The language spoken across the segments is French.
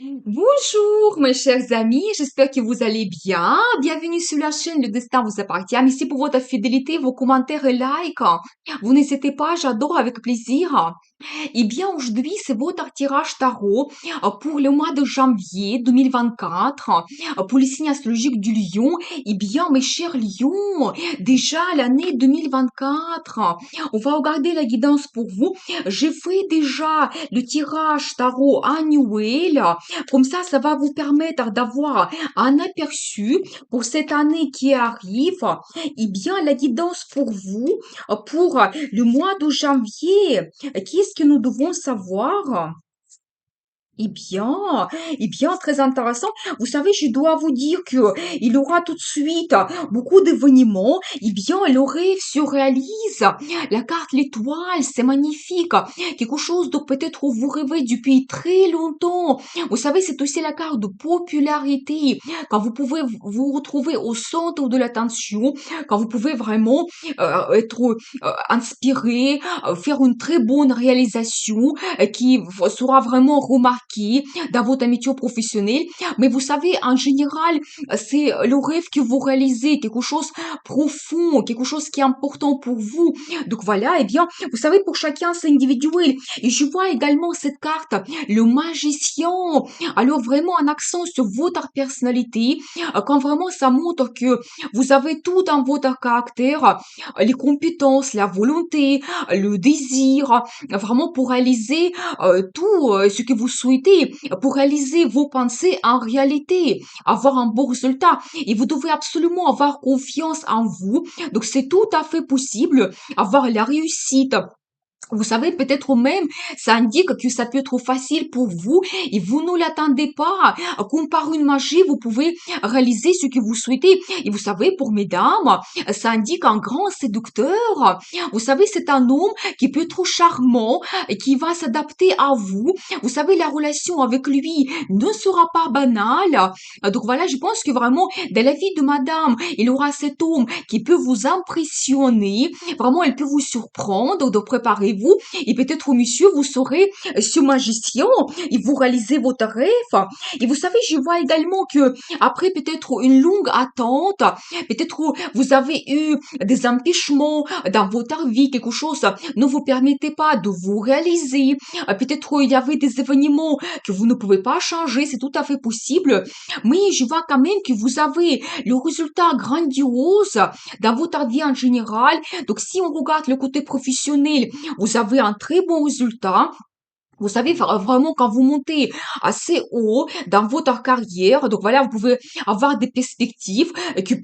Bonjour mes chers amis, j'espère que vous allez bien. Bienvenue sur la chaîne Le Destin vous appartient. Merci pour votre fidélité, vos commentaires et likes. Vous n'hésitez pas, j'adore avec plaisir. Eh bien, aujourd'hui, c'est votre tirage tarot pour le mois de janvier 2024 pour les signes astrologiques du lion. Eh bien, mes chers lions, déjà l'année 2024, on va regarder la guidance pour vous. J'ai fait déjà le tirage tarot annuel. Comme ça va vous permettre d'avoir un aperçu pour cette année qui arrive. Eh bien, la guidance pour vous, pour le mois de janvier. Qu'est-ce que nous devons savoir? Eh bien, très intéressant. Vous savez, je dois vous dire que il aura tout de suite beaucoup d'événements. Eh bien, le rêve se réalise. La carte l'étoile, c'est magnifique. Quelque chose de peut-être vous rêvez depuis très longtemps. Vous savez, c'est aussi la carte de popularité. Quand vous pouvez vous retrouver au centre de l'attention, quand vous pouvez vraiment être inspiré, faire une très bonne réalisation qui sera vraiment remarqué dans votre amitié professionnelle. Mais vous savez, en général, c'est le rêve que vous réalisez, quelque chose profond, quelque chose qui est important pour vous. Donc voilà, eh bien, vous savez, pour chacun, c'est individuel. Et je vois également cette carte, le magicien. Alors vraiment un accent sur votre personnalité, quand vraiment ça montre que vous avez tout dans votre caractère, les compétences, la volonté, le désir, vraiment pour réaliser tout ce que vous souhaitez, pour réaliser vos pensées en réalité, avoir un bon résultat. Et vous devez absolument avoir confiance en vous. Donc c'est tout à fait possible, avoir la réussite. Vous savez, peut-être même, ça indique que ça peut être facile pour vous et vous ne l'attendez pas. Comme par une magie, vous pouvez réaliser ce que vous souhaitez. Et vous savez, pour mesdames, ça indique un grand séducteur. Vous savez, c'est un homme qui peut être charmant et qui va s'adapter à vous. Vous savez, la relation avec lui ne sera pas banale. Donc voilà, je pense que vraiment, dans la vie de madame, il aura cet homme qui peut vous impressionner. Vraiment, elle peut vous surprendre. Donc préparez-vous. Et peut-être, monsieur, vous serez ce magicien et vous réalisez votre rêve. Et vous savez, je vois également que après peut-être une longue attente, peut-être vous avez eu des empêchements dans votre vie, quelque chose ne vous permettait pas de vous réaliser. Peut-être il y avait des événements que vous ne pouvez pas changer, c'est tout à fait possible. Mais je vois quand même que vous avez le résultat grandiose dans votre vie en général. Donc si on regarde le côté professionnel, vous avez un très bon résultat. Vous savez, vraiment, quand vous montez assez haut dans votre carrière, donc voilà, vous pouvez avoir des perspectives que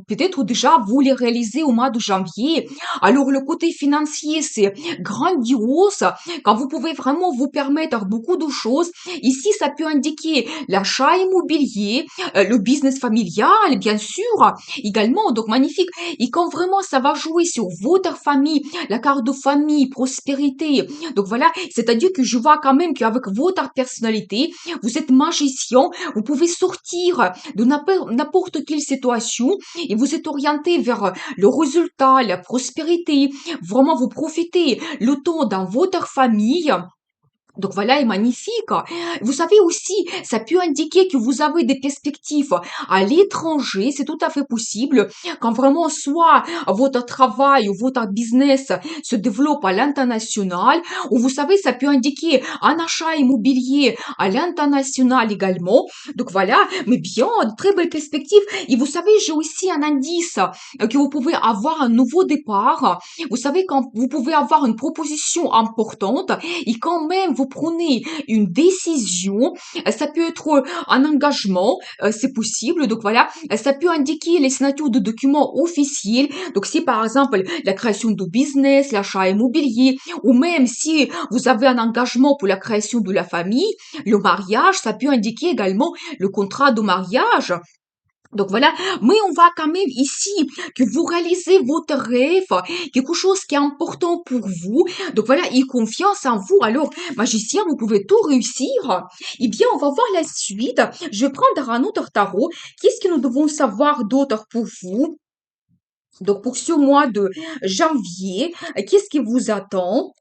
peut-être déjà vous les réalisez au mois de janvier. Alors, le côté financier, c'est grandiose, quand vous pouvez vraiment vous permettre beaucoup de choses. Ici, ça peut indiquer l'achat immobilier, le business familial, bien sûr, également, donc magnifique. Et quand vraiment ça va jouer sur votre famille, la carte de famille, prospérité, donc voilà, c'est-à-dire que je vois quand même qu'avec votre personnalité, vous êtes magicien, vous pouvez sortir de n'importe quelle situation et vous êtes orienté vers le résultat, la prospérité. Vraiment, vous profitez le temps dans votre famille. Donc voilà, est magnifique. Vous savez aussi, ça peut indiquer que vous avez des perspectives à l'étranger, c'est tout à fait possible. Quand vraiment soit votre travail ou votre business se développe à l'international, ou vous savez, ça peut indiquer un achat immobilier à l'international également. Donc voilà, mais bien, de très belles perspectives. Et vous savez, j'ai aussi un indice que vous pouvez avoir un nouveau départ. Vous savez, quand vous pouvez avoir une proposition importante, et quand même vous prenez une décision, ça peut être un engagement, c'est possible, donc voilà, ça peut indiquer les signatures de documents officiels, donc si par exemple la création de business, l'achat immobilier, ou même si vous avez un engagement pour la création de la famille, le mariage, ça peut indiquer également le contrat de mariage. Donc voilà, mais on voit quand même ici que vous réalisez votre rêve, quelque chose qui est important pour vous. Donc voilà, et confiance en vous. Alors, magicien, vous pouvez tout réussir. Eh bien, on va voir la suite. Je vais prendre un autre tarot. Qu'est-ce que nous devons savoir d'autre pour vous? Donc pour ce mois de janvier, qu'est-ce qui vous attend?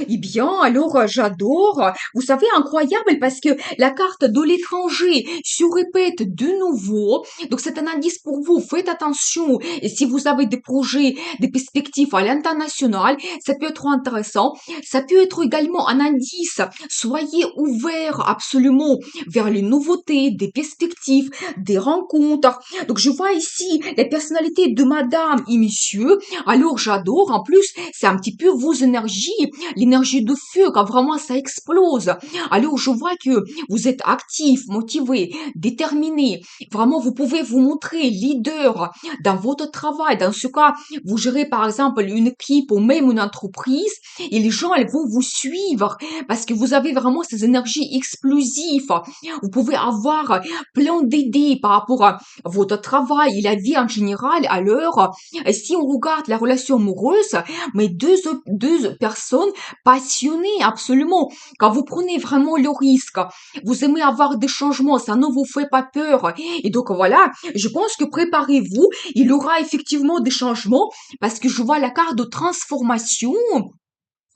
Eh bien, alors, j'adore. Vous savez, incroyable parce que la carte de l'étranger se répète de nouveau. Donc, c'est un indice pour vous. Faites attention. Et si vous avez des projets, des perspectives à l'international, ça peut être intéressant. Ça peut être également un indice. Soyez ouverts absolument vers les nouveautés, des perspectives, des rencontres. Donc, je vois ici les personnalités de madame et monsieur. Alors, j'adore. En plus, c'est un petit peu vos énergies, l'énergie de feu, quand vraiment ça explose. Alors, je vois que vous êtes actif, motivé, déterminé. Vraiment, vous pouvez vous montrer leader dans votre travail. Dans ce cas, vous gérez par exemple une équipe ou même une entreprise et les gens, elles vont vous suivre parce que vous avez vraiment ces énergies explosives. Vous pouvez avoir plein d'idées par rapport à votre travail et la vie en général. Alors, si on regarde la relation amoureuse, mais deux personnes passionnées absolument. Quand vous prenez vraiment le risque, vous aimez avoir des changements, ça ne vous fait pas peur. Et donc voilà, je pense que préparez-vous, il y aura effectivement des changements parce que je vois la carte de transformation.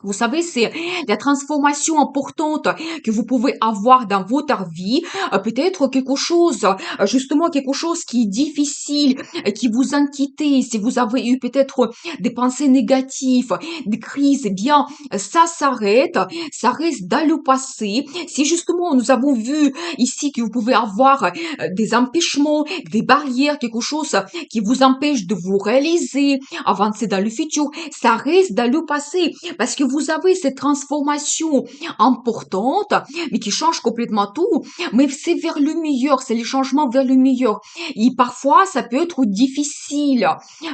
Vous savez, c'est la transformation importante que vous pouvez avoir dans votre vie. Peut-être quelque chose, justement quelque chose qui est difficile, qui vous inquiète. Si vous avez eu peut-être des pensées négatives, des crises, eh bien, ça s'arrête. Ça reste dans le passé. Si justement nous avons vu ici que vous pouvez avoir des empêchements, des barrières, quelque chose qui vous empêche de vous réaliser, avancer dans le futur, ça reste dans le passé parce que vous avez cette transformation importante, mais qui change complètement tout. Mais c'est vers le meilleur, c'est les changements vers le meilleur. Et parfois, ça peut être difficile.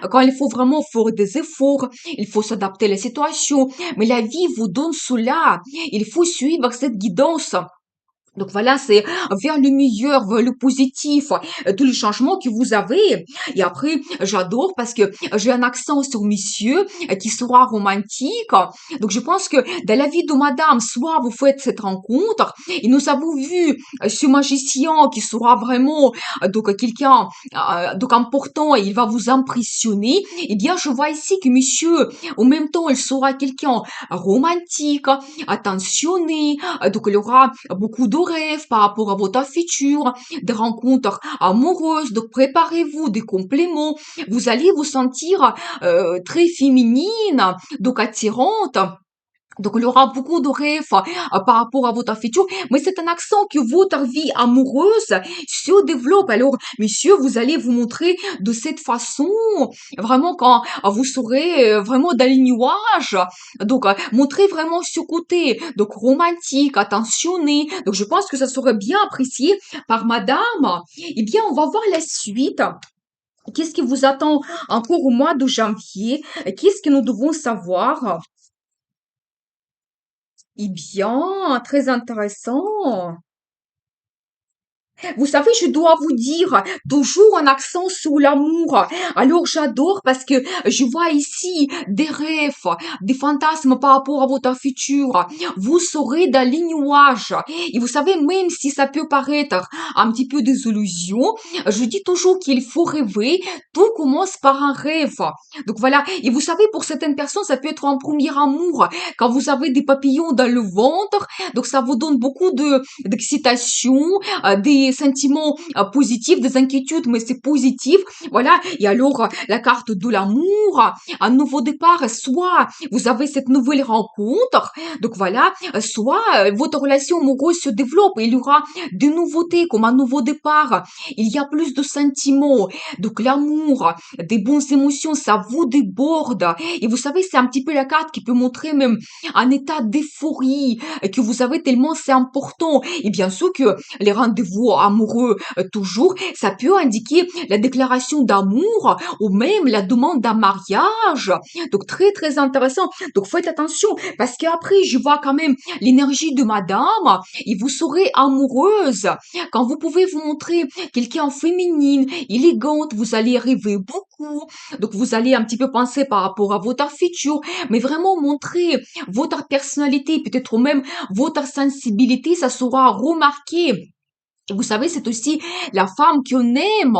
Quand il faut vraiment faire des efforts, il faut s'adapter à la situation. Mais la vie vous donne cela. Il faut suivre cette guidance. Donc voilà, c'est vers le meilleur, vers le positif, tous les changements que vous avez. Et après, j'adore parce que j'ai un accent sur monsieur qui sera romantique. Donc je pense que dans la vie de madame, soit vous faites cette rencontre et nous avons vu ce magicien qui sera vraiment donc quelqu'un donc important et il va vous impressionner. Eh bien, je vois ici que monsieur, en même temps, il sera quelqu'un romantique, attentionné, donc il aura beaucoup de rêves par rapport à votre futur, des rencontres amoureuses, donc préparez-vous des compléments, vous allez vous sentir très féminine, donc attirante. Donc, il y aura beaucoup de rêves par rapport à votre futur, mais c'est un accent que votre vie amoureuse se développe. Alors, monsieur, vous allez vous montrer de cette façon, vraiment quand vous serez vraiment dans les nuages. Donc, montrez vraiment ce côté, donc romantique, attentionné. Donc, je pense que ça serait bien apprécié par madame. Eh bien, on va voir la suite. Qu'est-ce qui vous attend encore au mois de janvier? Qu'est-ce que nous devons savoir? Eh bien, très intéressant. Vous savez, je dois vous dire, toujours un accent sur l'amour. Alors j'adore parce que je vois ici des rêves, des fantasmes par rapport à votre futur. Vous serez dans les nuages. Et vous savez, même si ça peut paraître un petit peu des illusions, je dis toujours qu'il faut rêver. Tout commence par un rêve. Donc voilà. Et vous savez, pour certaines personnes, ça peut être un premier amour. Quand vous avez des papillons dans le ventre, donc ça vous donne beaucoup d'excitation, des sentiments positifs, des inquiétudes, mais c'est positif. Voilà. Et alors, la carte de l'amour, un nouveau départ, soit vous avez cette nouvelle rencontre, donc voilà, soit votre relation amoureuse se développe, il y aura des nouveautés comme un nouveau départ, il y a plus de sentiments, donc l'amour, des bonnes émotions, ça vous déborde. Et vous savez, c'est un petit peu la carte qui peut montrer même un état d'euphorie que vous avez tellement c'est important. Et bien sûr que les rendez-vous amoureux, toujours, ça peut indiquer la déclaration d'amour ou même la demande d'un mariage. Donc très très intéressant. Donc faites attention parce qu'après je vois quand même l'énergie de madame et vous serez amoureuse. Quand vous pouvez vous montrer quelqu'un féminine, élégante, vous allez rêver beaucoup. Donc vous allez un petit peu penser par rapport à votre futur, mais vraiment montrer votre personnalité, peut-être même votre sensibilité, ça sera remarqué Et vous savez, c'est aussi la femme qu'on aime.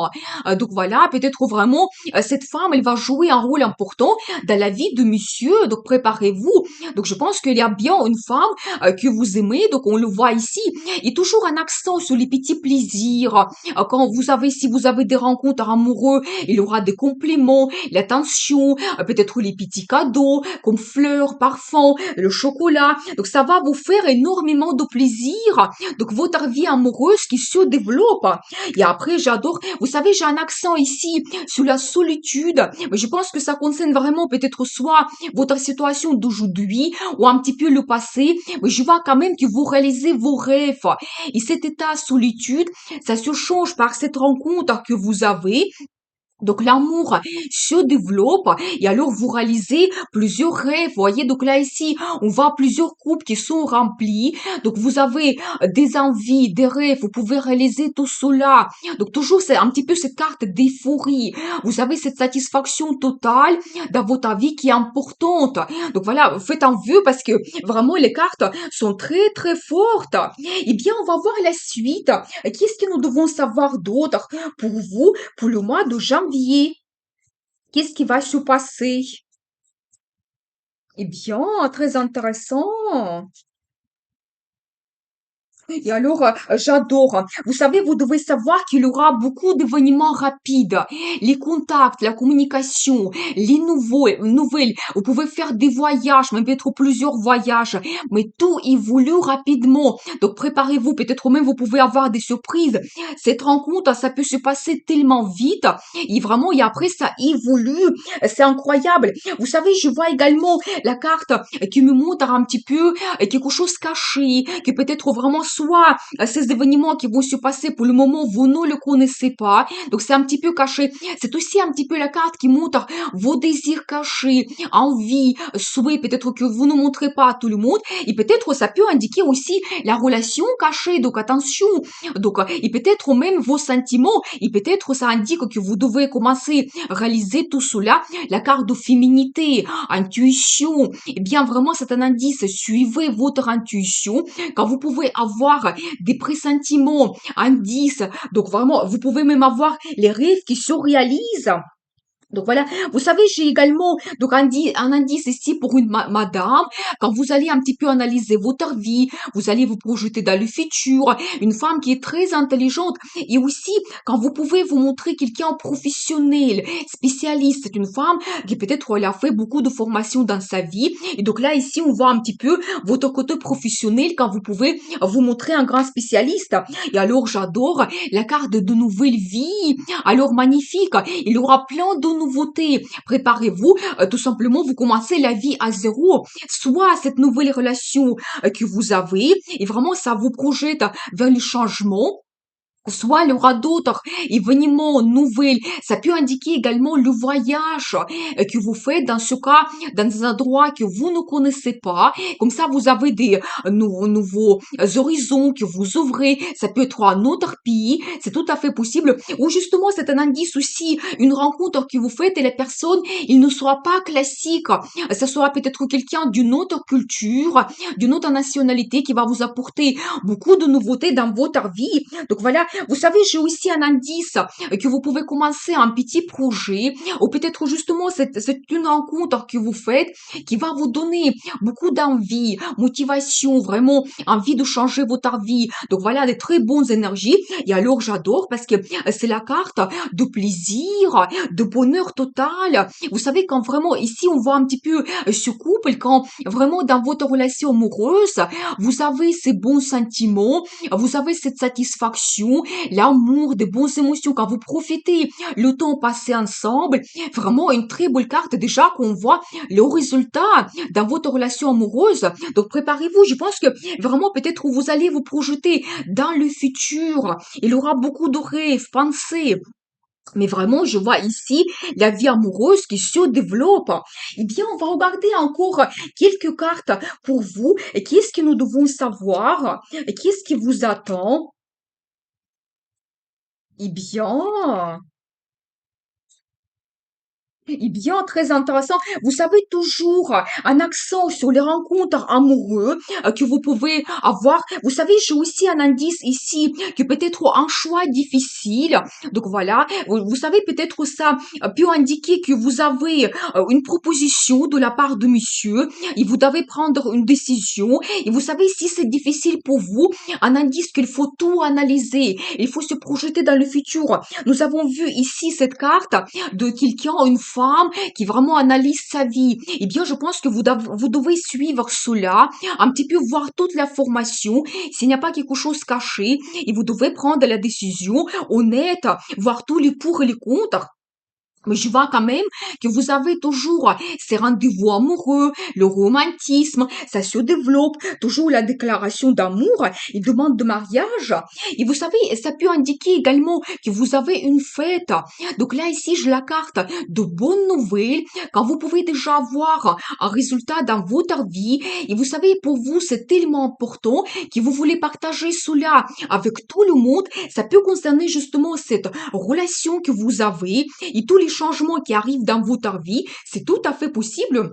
Donc voilà, peut-être vraiment, cette femme, elle va jouer un rôle important dans la vie de monsieur. Donc préparez-vous. Donc je pense qu'il y a bien une femme que vous aimez. Donc on le voit ici. Il y a toujours un accent sur les petits plaisirs. Quand vous avez, si vous avez des rencontres amoureuses, il y aura des compliments, l'attention, peut-être les petits cadeaux comme fleurs, parfums, le chocolat. Donc ça va vous faire énormément de plaisir. Donc votre vie amoureuse qui se développe. Et après, j'adore, vous savez, j'ai un accent ici sur la solitude, mais je pense que ça concerne vraiment peut-être soit votre situation d'aujourd'hui ou un petit peu le passé, mais je vois quand même que vous réalisez vos rêves. Et cet état de solitude, ça se change par cette rencontre que vous avez. Donc l'amour se développe et alors vous réalisez plusieurs rêves. Vous voyez, donc là ici, on voit plusieurs couples qui sont remplis. Donc vous avez des envies, des rêves, vous pouvez réaliser tout cela. Donc toujours c'est un petit peu cette carte d'euphorie. Vous avez cette satisfaction totale dans votre vie qui est importante. Donc voilà, faites un vœu parce que vraiment les cartes sont très très fortes. Eh bien, on va voir la suite. Qu'est-ce que nous devons savoir d'autre pour vous? Pour le mois de janvier. Qu'est-ce qui va se passer? Eh bien, très intéressant. Et alors, j'adore. Vous savez, vous devez savoir qu'il y aura beaucoup d'événements rapides. Les contacts, la communication, les nouvelles. Vous pouvez faire des voyages, même peut-être plusieurs voyages. Mais tout évolue rapidement. Donc, préparez-vous. Peut-être même vous pouvez avoir des surprises. Cette rencontre, ça peut se passer tellement vite. Et vraiment, et après, ça évolue. C'est incroyable. Vous savez, je vois également la carte qui me montre un petit peu quelque chose caché, que peut-être vraiment soit ces événements qui vont se passer pour le moment, vous ne le connaissez pas, donc c'est un petit peu caché. C'est aussi un petit peu la carte qui montre vos désirs cachés, envies, souhaits, peut-être que vous ne montrez pas à tout le monde, et peut-être ça peut indiquer aussi la relation cachée, donc attention, donc et peut-être même vos sentiments, et peut-être ça indique que vous devez commencer à réaliser tout cela, la carte de féminité, intuition, eh bien vraiment c'est un indice, suivez votre intuition, quand vous pouvez avoir des pressentiments, indices, donc vraiment vous pouvez même avoir les rêves qui se réalisent. Donc voilà, vous savez, j'ai également donc un indice ici pour une madame. Quand vous allez un petit peu analyser votre vie, vous allez vous projeter dans le futur, une femme qui est très intelligente. Et aussi, quand vous pouvez vous montrer quelqu'un professionnel, spécialiste, c'est une femme qui peut-être elle a fait beaucoup de formations dans sa vie. Et donc là, ici, on voit un petit peu votre côté professionnel quand vous pouvez vous montrer un grand spécialiste. Et alors, j'adore la carte de nouvelle vie. Alors, magnifique. Il y aura plein de nouveautés. Préparez-vous, tout simplement, vous commencez la vie à zéro. Soit cette nouvelle relation que vous avez, et vraiment, ça vous projette vers le changement. Soit il y aura d'autres événements nouvelles. Ça peut indiquer également le voyage que vous faites dans ce cas, dans un endroit que vous ne connaissez pas. Comme ça, vous avez des nouveaux horizons que vous ouvrez. Ça peut être un autre pays. C'est tout à fait possible. Ou justement, c'est un indice aussi, une rencontre que vous faites et la personne, il ne sera pas classique. Ça sera peut-être quelqu'un d'une autre culture, d'une autre nationalité qui va vous apporter beaucoup de nouveautés dans votre vie. Donc voilà, vous savez, j'ai aussi un indice que vous pouvez commencer un petit projet ou peut-être justement c'est une rencontre que vous faites qui va vous donner beaucoup d'envie, motivation, vraiment envie de changer votre vie. Donc voilà, des très bonnes énergies. Et alors j'adore parce que c'est la carte de plaisir, de bonheur total. Vous savez, quand vraiment ici on voit un petit peu ce couple, quand vraiment dans votre relation amoureuse, vous avez ces bons sentiments, vous avez cette satisfaction, l'amour, des bonnes émotions, quand vous profitez le temps passé ensemble, vraiment une très belle carte déjà qu'on voit le résultat dans votre relation amoureuse. Donc préparez-vous, je pense que vraiment peut-être vous allez vous projeter dans le futur. Il y aura beaucoup de rêves, pensées. Mais vraiment, je vois ici la vie amoureuse qui se développe. Eh bien, on va regarder encore quelques cartes pour vous. Et qu'est-ce que nous devons savoir? Et qu'est-ce qui vous attend? Eh bien, Eh bien, très intéressant. Vous savez toujours un accent sur les rencontres amoureuses que vous pouvez avoir. Vous savez, j'ai aussi un indice ici que peut-être un choix difficile. Donc voilà, vous savez peut-être ça peut indiquer que vous avez une proposition de la part de monsieur et vous devez prendre une décision. Et vous savez, si c'est difficile pour vous, un indice qu'il faut tout analyser. Il faut se projeter dans le futur. Nous avons vu ici cette carte de quelqu'un, une femme qui vraiment analyse sa vie. Eh bien, je pense que vous devez suivre cela, un petit peu voir toute l'information, s'il n'y a pas quelque chose caché, et vous devez prendre la décision honnête, voir tous les pour et les contre. Mais je vois quand même que vous avez toujours ces rendez-vous amoureux, le romantisme, ça se développe, toujours la déclaration d'amour et demande de mariage. Et vous savez, ça peut indiquer également que vous avez une fête. Donc là, ici, je la carte de bonnes nouvelles, quand vous pouvez déjà avoir un résultat dans votre vie. Et vous savez, pour vous, c'est tellement important que vous voulez partager cela avec tout le monde. Ça peut concerner justement cette relation que vous avez et tous les changements qui arrivent dans votre vie, c'est tout à fait possible.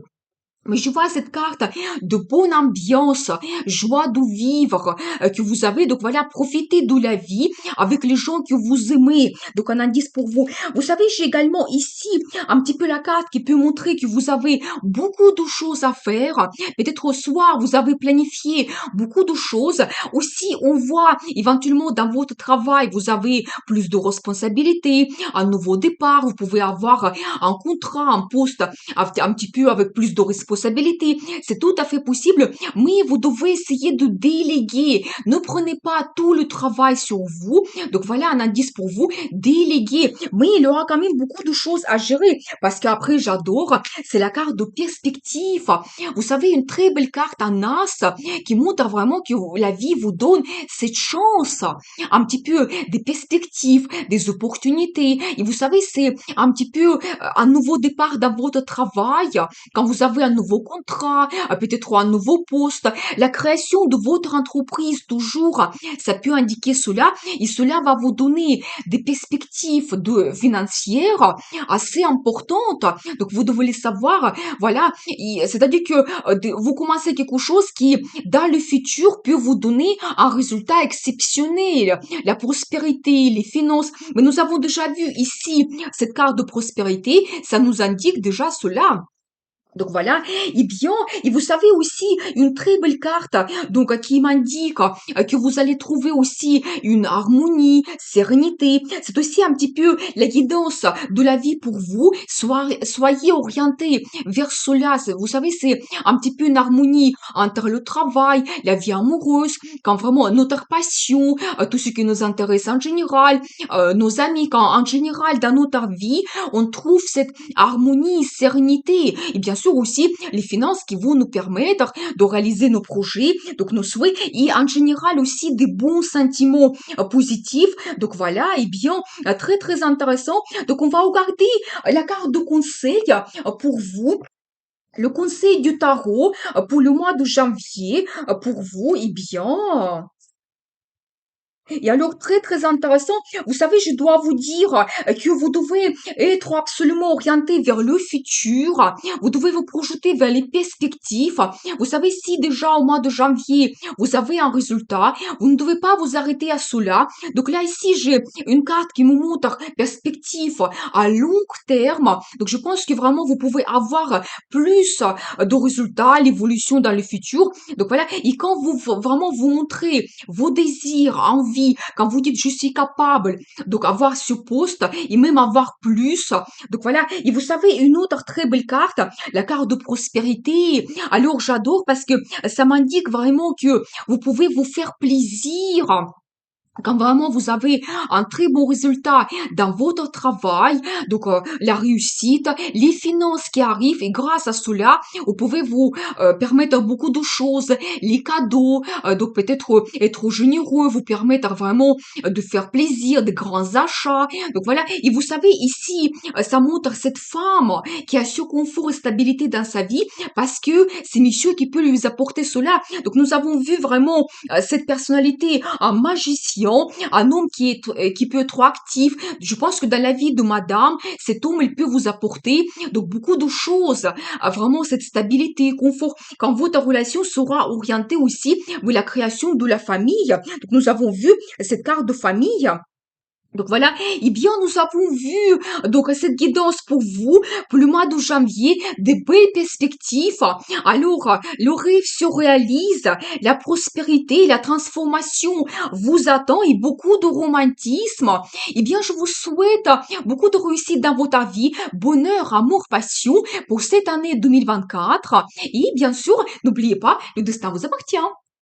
Mais je vois cette carte de bonne ambiance, joie de vivre que vous avez. Donc voilà, profitez de la vie avec les gens que vous aimez. Donc un indice pour vous. Vous savez, j'ai également ici un petit peu la carte qui peut montrer que vous avez beaucoup de choses à faire. Peut-être au soir, vous avez planifié beaucoup de choses. Aussi, on voit éventuellement dans votre travail, vous avez plus de responsabilités, un nouveau départ, vous pouvez avoir un contrat, un poste un petit peu avec plus de responsabilités. C'est tout à fait possible, mais vous devez essayer de déléguer. Ne prenez pas tout le travail sur vous. Donc voilà un indice pour vous, déléguer. Mais il y aura quand même beaucoup de choses à gérer parce qu'après, j'adore, c'est la carte de perspective. Vous savez, une très belle carte en as qui montre vraiment que la vie vous donne cette chance, un petit peu des perspectives, des opportunités. Et vous savez, c'est un petit peu un nouveau départ dans votre travail, quand vous avez un nouveau contrat, peut-être un nouveau poste, la création de votre entreprise toujours, ça peut indiquer cela et cela va vous donner des perspectives financières assez importantes. Donc vous devez les savoir, voilà, c'est-à-dire que vous commencez quelque chose qui, dans le futur, peut vous donner un résultat exceptionnel, la prospérité, les finances. Mais nous avons déjà vu ici cette carte de prospérité, ça nous indique déjà cela. Donc voilà, et bien, et vous savez aussi une très belle carte, donc qui m'indique que vous allez trouver aussi une harmonie, sérénité. C'est aussi un petit peu la guidance de la vie pour vous. Soyez orientés vers cela. Vous savez, c'est un petit peu une harmonie entre le travail, la vie amoureuse, quand vraiment notre passion, tout ce qui nous intéresse en général, nos amis, quand en général dans notre vie, on trouve cette harmonie, sérénité et bien sûr aussi les finances qui vont nous permettre de réaliser nos projets, donc nos souhaits et en général aussi des bons sentiments positifs. Donc voilà, et bien très très intéressant. Donc on va regarder la carte de conseil pour vous. Le conseil du tarot pour le mois de janvier pour vous, eh bien, et alors, très, très intéressant, vous savez, je dois vous dire que vous devez être absolument orienté vers le futur. Vous devez vous projeter vers les perspectives. Vous savez, si déjà au mois de janvier, vous avez un résultat, vous ne devez pas vous arrêter à cela. Donc là, ici, j'ai une carte qui me montre perspective à long terme. Donc, je pense que vraiment, vous pouvez avoir plus de résultats, l'évolution dans le futur. Donc voilà, et quand vous vraiment vous montrez vos désirs, envies, quand vous dites je suis capable, donc avoir ce poste et même avoir plus. Donc voilà, et vous savez une autre très belle carte, la carte de prospérité. Alors j'adore parce que ça m'indique vraiment que vous pouvez vous faire plaisir quand vraiment vous avez un très bon résultat dans votre travail, donc la réussite, les finances qui arrivent et grâce à cela, vous pouvez vous permettre beaucoup de choses, les cadeaux, donc peut-être être généreux, vous permettre vraiment de faire plaisir, de grands achats. Donc voilà, et vous savez ici, ça montre cette femme qui a ce confort et stabilité dans sa vie parce que c'est monsieur qui peut lui apporter cela. Donc nous avons vu vraiment cette personnalité, un magicien ambition, un homme qui peut être actif. Je pense que dans la vie de madame, cet homme, il peut vous apporter donc beaucoup de choses, vraiment cette stabilité, confort, quand votre relation sera orientée aussi vers la création de la famille. Donc nous avons vu cette carte de famille. Donc voilà, eh bien nous avons vu donc cette guidance pour vous pour le mois de janvier, des belles perspectives. Alors le rêve se réalise, la prospérité, la transformation vous attend et beaucoup de romantisme. Eh bien je vous souhaite beaucoup de réussite dans votre vie, bonheur, amour, passion pour cette année 2024. Et bien sûr, n'oubliez pas, le destin vous appartient.